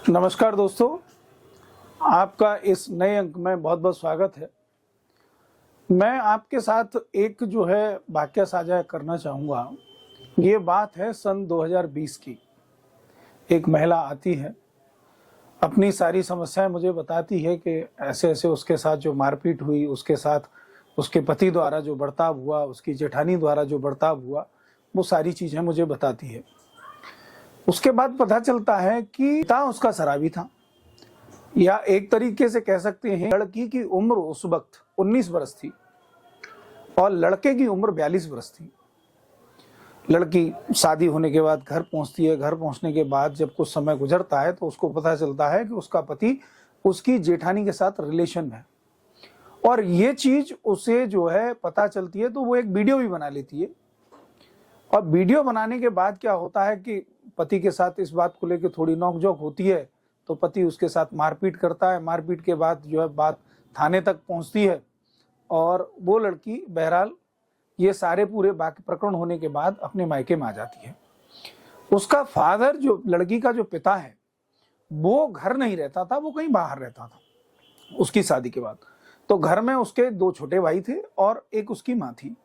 नमस्कार दोस्तों, आपका इस नए अंक में बहुत बहुत स्वागत है। मैं आपके साथ एक जो है वाकया साझा करना चाहूँगा। ये बात है सन 2020 की। एक महिला आती है, अपनी सारी समस्याएं मुझे बताती है कि ऐसे ऐसे उसके साथ जो मारपीट हुई, उसके साथ उसके पति द्वारा जो बर्ताव हुआ, उसकी जेठानी द्वारा जो बर्ताव हुआ, वो सारी चीज़ें मुझे बताती है। उसके बाद पता चलता है कि पिता उसका शराबी था, या एक तरीके से कह सकते हैं लड़की की उम्र उस वक्त 19 वर्ष थी और लड़के की उम्र 42 वर्ष थी। लड़की शादी होने के बाद घर पहुंचती है। घर पहुंचने के बाद जब कुछ समय गुजरता है तो उसको पता चलता है कि उसका पति उसकी जेठानी के साथ रिलेशन में है, और ये चीज उसे जो है पता चलती है तो वो एक वीडियो भी बना लेती है। और वीडियो बनाने के बाद क्या होता है कि पति के साथ इस बात को लेकर थोड़ी नोकझोंक होती है, तो पति उसके साथ मारपीट करता है। मारपीट के बाद जो है बात थाने तक पहुंचती है और वो लड़की बहरहाल ये सारे पूरे बाकी प्रकरण होने के बाद अपने मायके में आ जाती है। उसका फादर, जो लड़की का जो पिता है, वो घर नहीं रहता था, वो कहीं बाहर रहता था उसकी शादी के बाद। तो घर में उसके 2 छोटे भाई थे और एक उसकी माँ थी।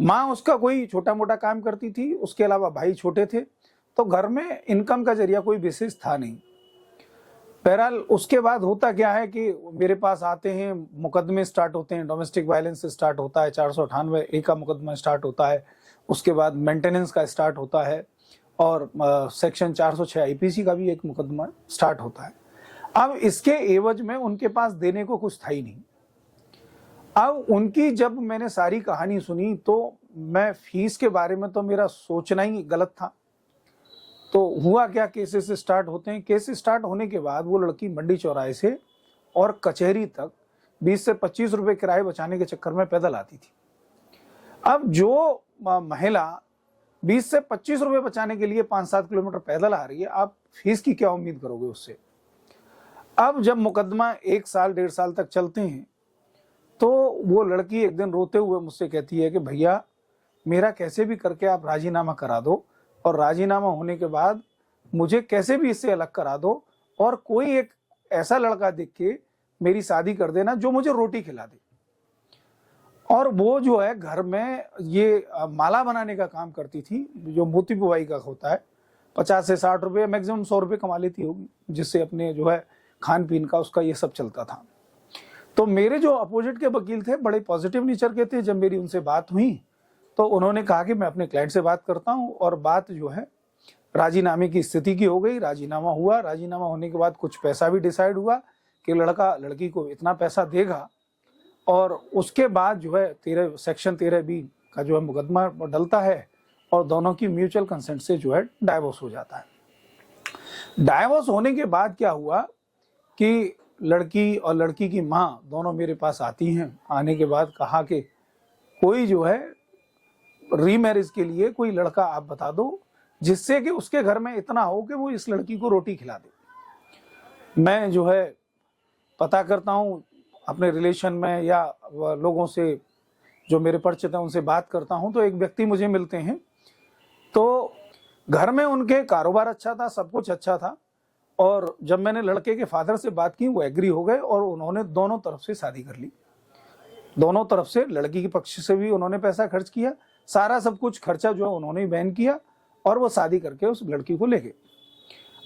माँ उसका कोई छोटा मोटा काम करती थी, उसके अलावा भाई छोटे थे, तो घर में इनकम का जरिया कोई विशेष था नहीं। बहरहाल उसके बाद होता क्या है कि मेरे पास आते हैं, मुकदमे स्टार्ट होते हैं। डोमेस्टिक वायलेंस से स्टार्ट होता है, 498A का मुकदमा स्टार्ट होता है। उसके बाद मेंटेनेंस का स्टार्ट होता है और सेक्शन 406 IPC का भी एक मुकदमा स्टार्ट होता है। अब इसके एवज में उनके पास देने को कुछ था ही नहीं। अब उनकी जब मैंने सारी कहानी सुनी तो मैं फीस के बारे में तो मेरा सोचना ही गलत था। तो हुआ क्या, केसेस स्टार्ट होते हैं। केस स्टार्ट होने के बाद वो लड़की मंडी चौराहे से और कचहरी तक 20 से 25 रुपए किराए बचाने के चक्कर में पैदल आती थी। अब जो महिला 20 से 25 रुपए बचाने के लिए 5-7 किलोमीटर पैदल आ रही है, आप फीस की क्या उम्मीद करोगे उससे। अब जब मुकदमा 1 साल 1.5 साल तक चलते हैं तो वो लड़की एक दिन रोते हुए मुझसे कहती है कि भैया, मेरा कैसे भी करके आप राजीनामा करा दो, और राजीनामा होने के बाद मुझे कैसे भी इससे अलग करा दो, और कोई एक ऐसा लड़का देख के मेरी शादी कर देना जो मुझे रोटी खिला दे। और वो जो है घर में ये माला बनाने का काम करती थी, जो मोती बुवाई का होता है। 50 से 60 रुपये, मैक्सिमम 100 रुपये कमा लेती होगी, जिससे अपने जो है खान पीन का उसका ये सब चलता था। तो मेरे जो अपोजिट के वकील थे बड़े पॉजिटिव नेचर के थे। जब मेरी उनसे बात हुई तो उन्होंने कहा कि मैं अपने क्लाइंट से बात करता हूं, और बात जो है राजीनामे की स्थिति की हो गई। राजीनामा हुआ। राजीनामा होने के बाद कुछ पैसा भी डिसाइड हुआ कि लड़का लड़की को इतना पैसा देगा, और उसके बाद जो है सेक्शन 13B का जो है मुकदमा डलता है और दोनों की म्यूचुअल कंसेंट से जो है डाइवोर्स हो जाता है। डाइवोर्स होने के बाद क्या हुआ कि लड़की और लड़की की माँ दोनों मेरे पास आती हैं। आने के बाद कहा कि कोई जो है रीमैरिज के लिए कोई लड़का आप बता दो, जिससे कि उसके घर में इतना हो कि वो इस लड़की को रोटी खिला दे। मैं जो है पता करता हूँ अपने रिलेशन में, या लोगों से जो मेरे परिचित हैं उनसे बात करता हूँ, तो एक व्यक्ति मुझे मिलते हैं। तो घर में उनके कारोबार अच्छा था, सब कुछ अच्छा था, और जब मैंने लड़के के फादर से बात की वो एग्री हो गए और उन्होंने दोनों तरफ से शादी कर ली। दोनों तरफ से, लड़की के पक्ष से भी उन्होंने पैसा खर्च किया, सारा सब कुछ खर्चा जो है उन्होंने ही वहन किया, और वो शादी करके उस लड़की को ले गए।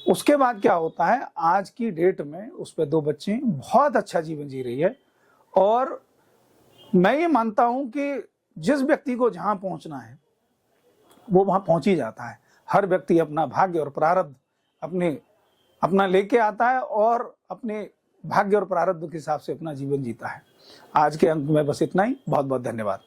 उसके बाद क्या होता है, आज की डेट में उस पे 2 बच्चे, बहुत अच्छा जीवन जी रही है। और मैं ये मानता हूं कि जिस व्यक्ति को जहां पहुंचना है वो वहां पहुंच ही जाता है। हर व्यक्ति अपना भाग्य और प्रारब्ध अपना लेके आता है और अपने भाग्य और प्रारब्ध के हिसाब से अपना जीवन जीता है। आज के अंक में बस इतना ही। बहुत बहुत धन्यवाद।